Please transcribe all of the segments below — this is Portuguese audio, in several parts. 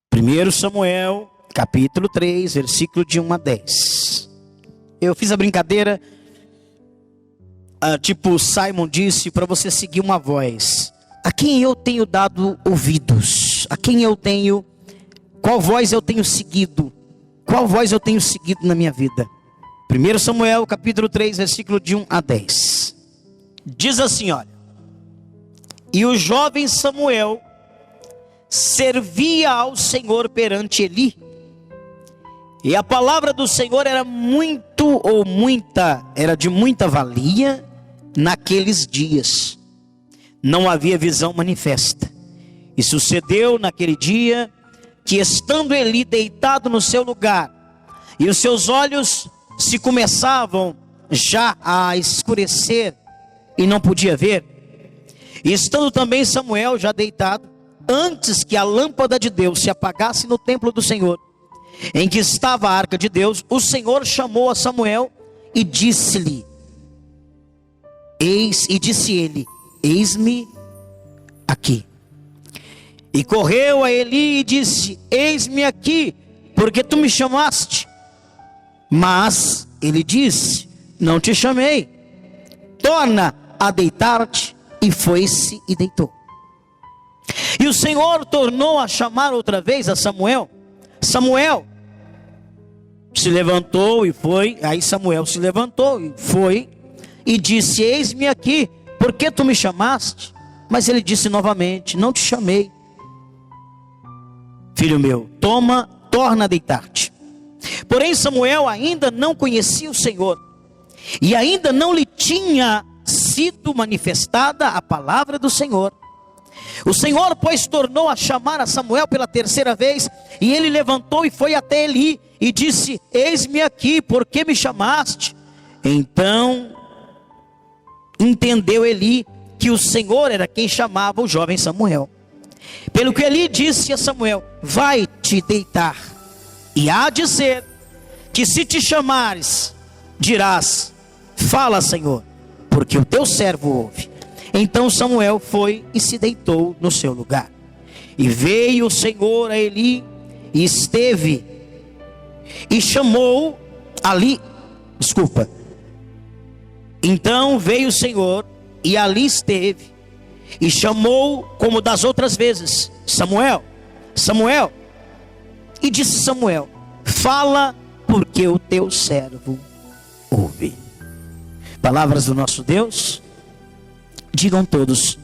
Primeiro Samuel, capítulo 3, versículo de 1 a 10. Eu fiz a brincadeira, tipo Simon disse, para você seguir uma voz. A quem eu tenho dado ouvidos? Qual voz eu tenho seguido? Qual voz eu tenho seguido na minha vida? 1 Samuel, capítulo 3, versículo de 1 a 10. Diz assim, olha. E o jovem Samuel servia ao Senhor perante Eli. E a palavra do Senhor era de muita valia naqueles dias. Não havia visão manifesta. E sucedeu naquele dia que, estando Eli deitado no seu lugar, e os seus olhos se começavam já a escurecer e não podia ver, e estando também Samuel já deitado, antes que a lâmpada de Deus se apagasse no templo do Senhor, em que estava a arca de Deus, o Senhor chamou a Samuel e disse-lhe, eis-me aqui. E correu a Eli e disse, eis-me aqui, porque tu me chamaste. Mas ele disse, não te chamei, torna a deitar-te. E foi-se e deitou. E o Senhor tornou a chamar outra vez a Samuel. Samuel se levantou e foi. Aí Samuel se levantou e foi e disse, eis-me aqui, por que tu me chamaste? Mas ele disse novamente, não te chamei. Filho meu, torna a deitar-te. Porém Samuel ainda não conhecia o Senhor, e ainda não lhe tinha sido manifestada a palavra do Senhor. O Senhor, pois, tornou a chamar a Samuel pela terceira vez, e ele levantou e foi até Eli, e disse, eis-me aqui, por que me chamaste? Então entendeu Eli que o Senhor era quem chamava o jovem Samuel. Pelo que Eli disse a Samuel, vai-te deitar, e há de ser que se te chamares, dirás, fala, Senhor, porque o teu servo ouve. Então Samuel foi e se deitou no seu lugar. E veio o Senhor a Eli, e esteve, e chamou ali, Então veio o Senhor, e ali esteve, e chamou como das outras vezes, Samuel, Samuel. E disse Samuel, fala, porque o teu servo ouve. Palavras do nosso Deus. Digam todos,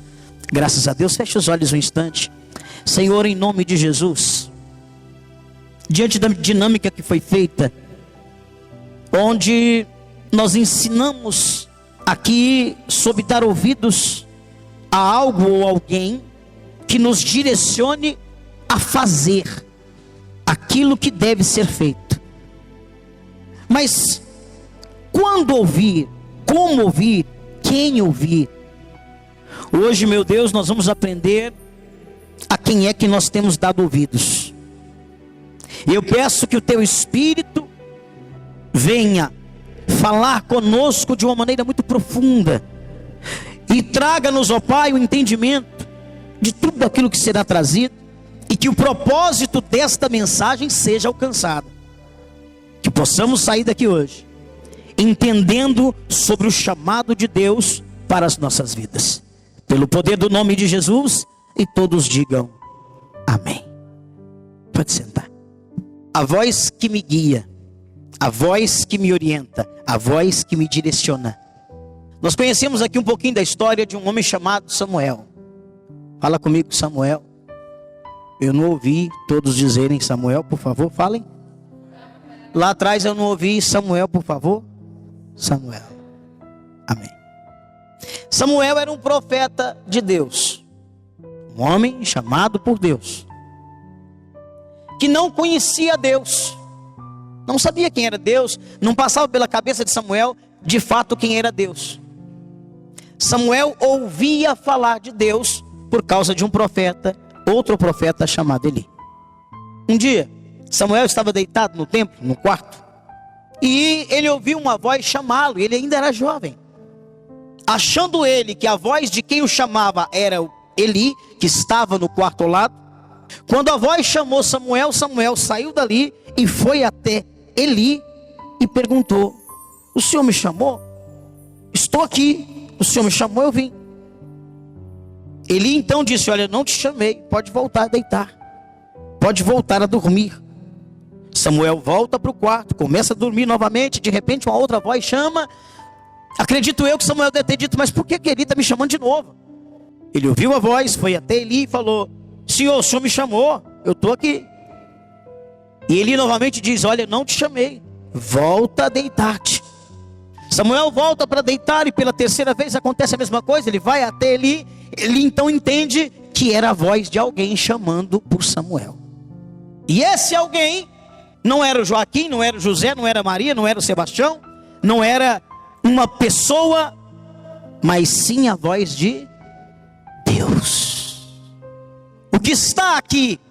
graças a Deus. Feche os olhos um instante. Senhor, em nome de Jesus, diante da dinâmica que foi feita, onde nós ensinamos aqui sobre dar ouvidos a algo ou alguém que nos direcione a fazer aquilo que deve ser feito. Mas quando ouvir, como ouvir, quem ouvir? Hoje, meu Deus, nós vamos aprender a quem é que nós temos dado ouvidos. E eu peço que o teu Espírito venha falar conosco de uma maneira muito profunda, e traga-nos, ó Pai, o entendimento de tudo aquilo que será trazido, e que o propósito desta mensagem seja alcançado. Que possamos sair daqui hoje entendendo sobre o chamado de Deus para as nossas vidas, pelo poder do nome de Jesus. E todos digam amém. Pode sentar. A voz que me guia, a voz que me orienta, a voz que me direciona. Nós conhecemos aqui um pouquinho da história de um homem chamado Samuel. Fala comigo, Samuel. Eu não ouvi todos dizerem Samuel, por favor, falem. Lá atrás eu não ouvi Samuel, por favor. Samuel. Amém. Samuel era um profeta de Deus, um homem chamado por Deus, que não conhecia Deus, não sabia quem era Deus, não passava pela cabeça de Samuel de fato quem era Deus. Samuel ouvia falar de Deus por causa de um profeta, outro profeta chamado Eli. Um dia, Samuel estava deitado no templo, no quarto, e ele ouviu uma voz chamá-lo. Ele ainda era jovem. Achando ele que a voz de quem o chamava era Eli, que estava no quarto ao lado, quando a voz chamou Samuel, Samuel saiu dali e foi até Eli e perguntou: o senhor me chamou? Estou aqui, o senhor me chamou, eu vim. Eli então disse: olha, eu não te chamei, pode voltar a deitar, pode voltar a dormir. Samuel volta para o quarto, começa a dormir novamente. De repente uma outra voz chama. Acredito eu que Samuel deve ter dito: mas por que Eli está me chamando de novo? Ele ouviu a voz, foi até Eli e falou: senhor, o senhor me chamou, eu estou aqui. E Eli novamente diz: olha, eu não te chamei, volta a deitar-te. Samuel volta para deitar e pela terceira vez acontece a mesma coisa. Ele vai até Eli. Ele então entende que era a voz de alguém chamando por Samuel. E esse alguém não era o Joaquim, não era o José, não era a Maria, não era o Sebastião, não era uma pessoa, mas sim a voz de Deus. O que está aqui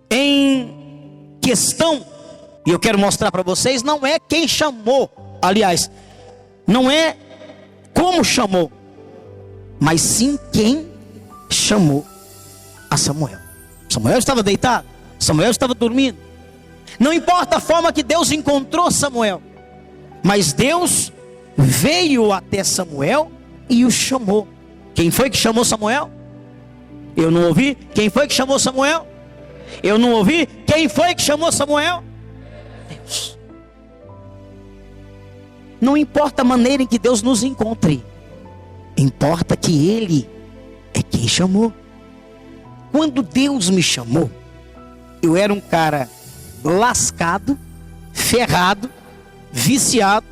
em questão, e eu quero mostrar para vocês, não é quem chamou, aliás, não é como chamou, mas sim quem chamou a Samuel. Samuel estava deitado, Samuel estava dormindo. Não importa a forma que Deus encontrou Samuel, mas Deus veio até Samuel e o chamou. Quem foi que chamou Samuel? Eu não ouvi. Quem foi que chamou Samuel? Eu não ouvi. Quem foi que chamou Samuel? Deus. Não importa a maneira em que Deus nos encontre, importa que Ele é quem chamou. Quando Deus me chamou, eu era um cara lascado, ferrado, viciado.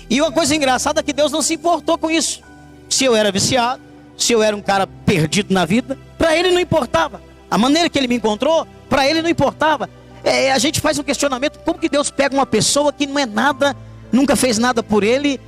E uma coisa engraçada é que Deus não se importou com isso. Se eu era viciado, se eu era um cara perdido na vida, para Ele não importava. A maneira que Ele me encontrou, para Ele não importava. A gente faz um questionamento: como que Deus pega uma pessoa que não é nada, nunca fez nada por Ele,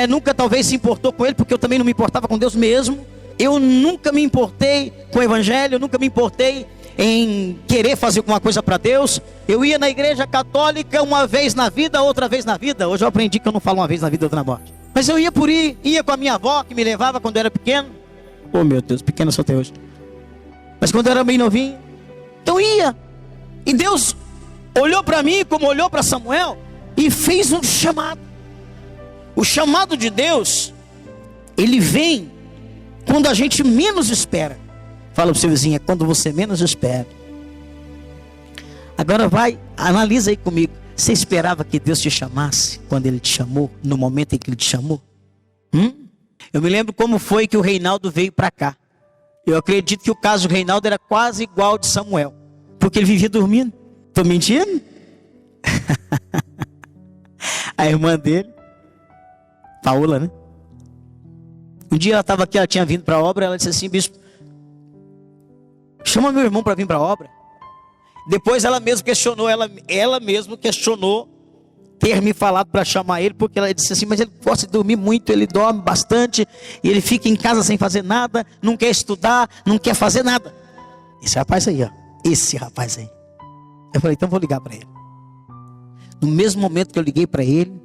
nunca talvez se importou com Ele, porque eu também não me importava com Deus mesmo. Eu nunca me importei com o Evangelho, eu nunca me importei em querer fazer alguma coisa para Deus. Eu ia na igreja católica uma vez na vida, outra vez na vida. Hoje eu aprendi que eu não falo uma vez na vida, outra na morte. Mas eu ia por ir, ia com a minha avó que me levava quando eu era pequeno. Oh meu Deus, pequeno só até hoje. Mas quando eu era bem novinho, então ia. E Deus olhou para mim como olhou para Samuel e fez um chamado. O chamado de Deus, ele vem quando a gente menos espera. Fala para o seu vizinho: é quando você menos espera. Agora vai, analisa aí comigo. Você esperava que Deus te chamasse quando Ele te chamou, no momento em que Ele te chamou? Eu me lembro como foi que o Reinaldo veio para cá. Eu acredito que o caso do Reinaldo era quase igual ao de Samuel, porque ele vivia dormindo. Estou mentindo? A irmã dele, Paola, né? Um dia ela estava aqui, ela tinha vindo para a obra. Ela disse assim: bispo, chama meu irmão para vir para a obra. Depois ela mesma questionou, ela mesma questionou ter me falado para chamar ele, porque ela disse assim: mas ele gosta de dormir muito, ele dorme bastante, e ele fica em casa sem fazer nada, não quer estudar, não quer fazer nada. Esse rapaz aí, ó, esse rapaz aí. Eu falei: então vou ligar para ele. No mesmo momento que eu liguei para ele,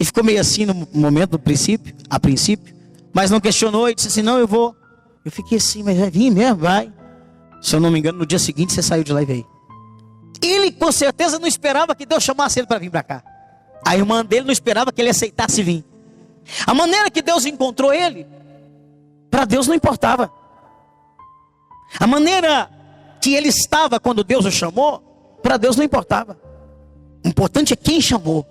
ele ficou meio assim no momento, a princípio, mas não questionou e disse assim: não, eu vou. Eu fiquei assim: mas vai vir mesmo? Vai. Se eu não me engano, no dia seguinte você saiu de lá e veio. Ele com certeza não esperava que Deus chamasse ele para vir para cá. A irmã dele não esperava que ele aceitasse vir. A maneira que Deus encontrou ele, para Deus não importava. A maneira que ele estava quando Deus o chamou, para Deus não importava. O importante é quem chamou.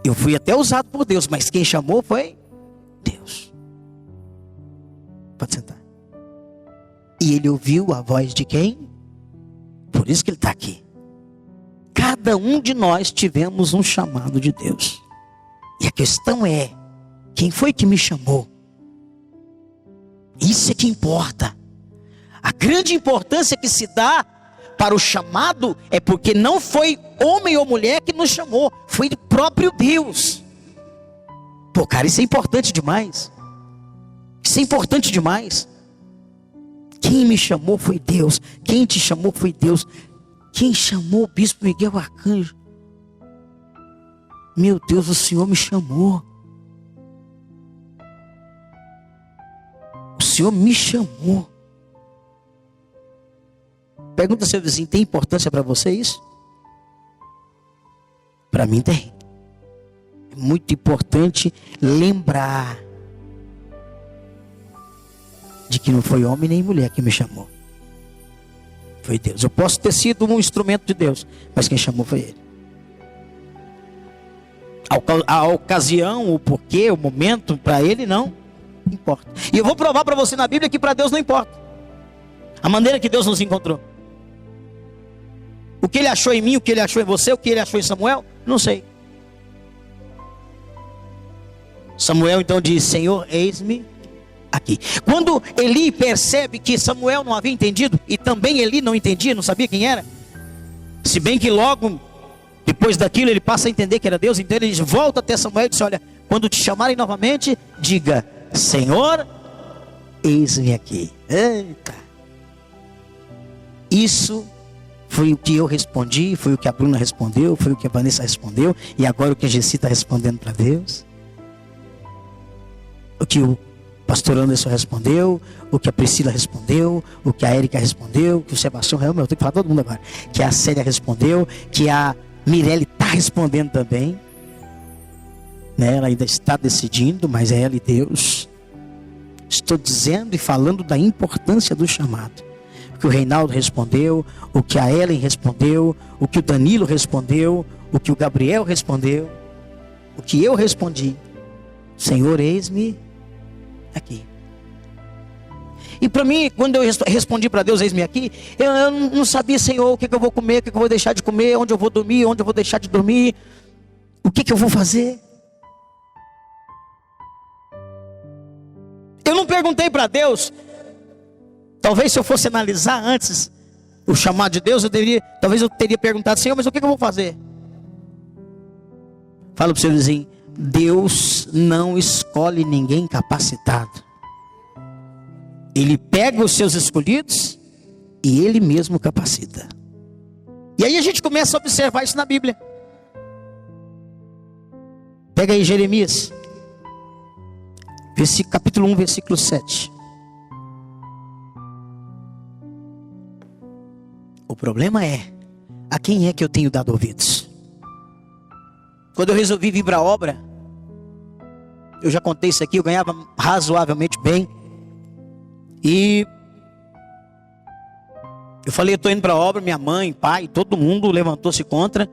Eu fui até usado por Deus, mas quem chamou foi Deus. Pode sentar. E ele ouviu a voz de quem? Por isso que ele está aqui. Cada um de nós tivemos um chamado de Deus. E a questão é: quem foi que me chamou? Isso é que importa. A grande importância que se dá para o chamado é porque não foi homem ou mulher que nos chamou, foi o próprio Deus. Pô, cara, isso é importante demais. Isso é importante demais. Quem me chamou foi Deus. Quem te chamou foi Deus. Quem chamou o bispo Miguel Arcanjo? Meu Deus, o Senhor me chamou. O Senhor me chamou. Pergunta ao seu vizinho, tem importância para você isso? Para mim tem. É muito importante lembrar de que não foi homem nem mulher que me chamou. Foi Deus. Eu posso ter sido um instrumento de Deus, mas quem chamou foi Ele. A ocasião, o porquê, o momento, para Ele não importa. E eu vou provar para você na Bíblia que para Deus não importa a maneira que Deus nos encontrou. O que Ele achou em mim, o que Ele achou em você, o que Ele achou em Samuel, não sei. Samuel então diz, Senhor, eis-me aqui. Quando Eli percebe que Samuel não havia entendido, e também Eli não entendia, não sabia quem era, se bem que logo depois daquilo ele passa a entender que era Deus, então ele volta até Samuel e diz, olha, quando te chamarem novamente, diga, Senhor, eis-me aqui. Eita. Isso foi o que eu respondi, foi o que a Bruna respondeu, foi o que a Vanessa respondeu, e agora o que a Gessi está respondendo para Deus. O que o pastor Anderson respondeu, o que a Priscila respondeu, o que a Érica respondeu, que o Sebastião, eu tenho que falar todo mundo agora, que a Célia respondeu, que a Mirelle está respondendo também, né? Ela ainda está decidindo, mas é ela e Deus. Estou dizendo e falando da importância do chamado. O que o Reinaldo respondeu, o que a Ellen respondeu, o que o Danilo respondeu, o que o Gabriel respondeu, o que eu respondi. Senhor, eis-me aqui. E para mim, quando eu respondi para Deus, eis-me aqui, eu não sabia, Senhor, o que eu vou comer, o que eu vou deixar de comer, onde eu vou dormir, onde eu vou deixar de dormir, o que eu vou fazer. Eu não perguntei para Deus. Talvez se eu fosse analisar antes o chamado de Deus, talvez eu teria perguntado, Senhor, mas o que eu vou fazer? Fala para o seu vizinho, Deus não escolhe ninguém capacitado. Ele pega os seus escolhidos e Ele mesmo capacita. E aí a gente começa a observar isso na Bíblia. Pega aí Jeremias, capítulo 1, versículo 7. O problema é, a quem é que eu tenho dado ouvidos? Quando eu resolvi vir para a obra, eu já contei isso aqui, eu ganhava razoavelmente bem. E eu falei, eu estou indo para a obra, minha mãe, pai, todo mundo levantou-se contra.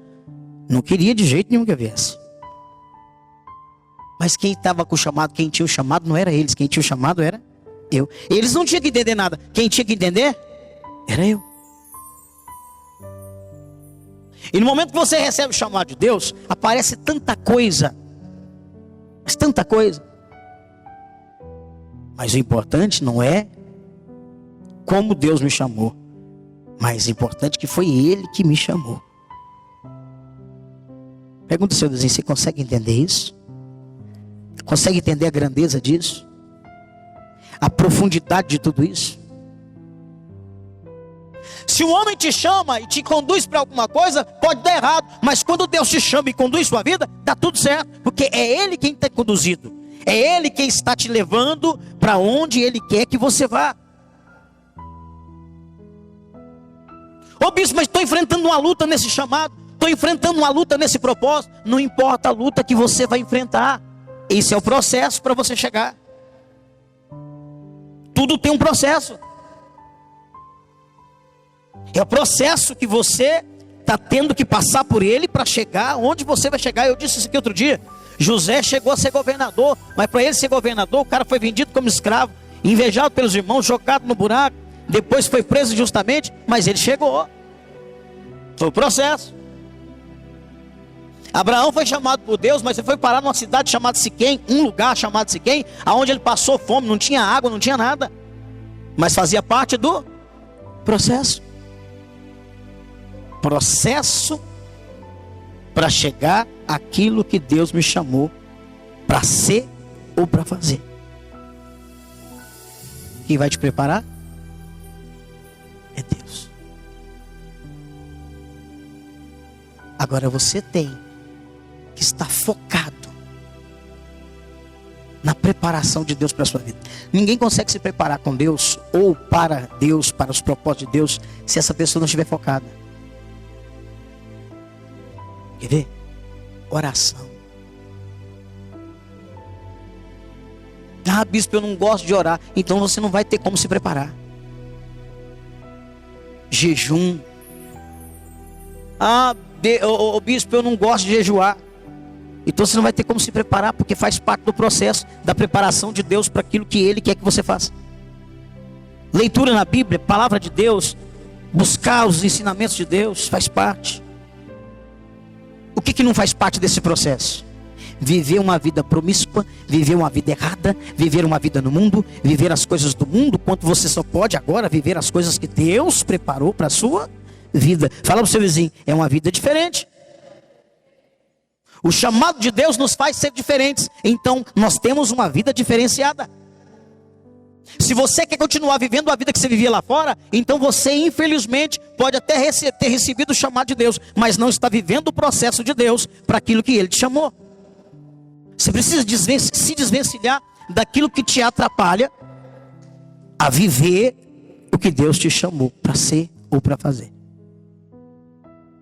Não queria de jeito nenhum que eu viesse. Mas quem estava com o chamado, quem tinha o chamado não era eles, quem tinha o chamado era eu. Eles não tinham que entender nada, quem tinha que entender era eu. E no momento que você recebe o chamado de Deus, aparece tanta coisa. Mas tanta coisa. Mas o importante não é como Deus me chamou. Mas o importante é que foi Ele que me chamou. Pergunta ao seu vizinho, você consegue entender isso? Consegue entender a grandeza disso? A profundidade de tudo isso? Se o homem te chama e te conduz para alguma coisa, pode dar errado. Mas quando Deus te chama e conduz sua vida, dá tudo certo. Porque é Ele quem está conduzido. É Ele quem está te levando para onde Ele quer que você vá. Ô bispo, mas estou enfrentando uma luta nesse chamado. Estou enfrentando uma luta nesse propósito. Não importa a luta que você vai enfrentar. Esse é o processo para você chegar. Tudo tem um processo. É o processo que você está tendo que passar por ele para chegar onde você vai chegar. Eu disse isso aqui outro dia. José chegou a ser governador, mas para ele ser governador, o cara foi vendido como escravo, invejado pelos irmãos, jogado no buraco, depois foi preso injustamente, mas ele chegou. Foi o processo. Abraão foi chamado por Deus, mas ele foi parar numa cidade chamada Siquém, um lugar chamado Siquém, aonde ele passou fome, não tinha água, não tinha nada, mas fazia parte do processo. Processo para chegar àquilo que Deus me chamou para ser ou para fazer. Quem vai te preparar? É Deus. Agora você tem que estar focado na preparação de Deus para a sua vida. Ninguém consegue se preparar com Deus ou para Deus, para os propósitos de Deus, se essa pessoa não estiver focada. Quer ver? Oração. Ah, bispo, eu não gosto de orar. Então você não vai ter como se preparar. Jejum. Ah, bispo, eu não gosto de jejuar. Então você não vai ter como se preparar, porque faz parte do processo da preparação de Deus para aquilo que Ele quer que você faça. Leitura na Bíblia, palavra de Deus, buscar os ensinamentos de Deus, faz parte. O que não faz parte desse processo? Viver uma vida promíscua, viver uma vida errada, viver uma vida no mundo, viver as coisas do mundo, quanto você só pode agora viver as coisas que Deus preparou para a sua vida. Fala para o seu vizinho, é uma vida diferente. O chamado de Deus nos faz ser diferentes. Então nós temos uma vida diferenciada. Se você quer continuar vivendo a vida que você vivia lá fora, então você infelizmente pode até ter recebido o chamado de Deus, mas não está vivendo o processo de Deus para aquilo que Ele te chamou. Você precisa se desvencilhar daquilo que te atrapalha a viver o que Deus te chamou para ser ou para fazer.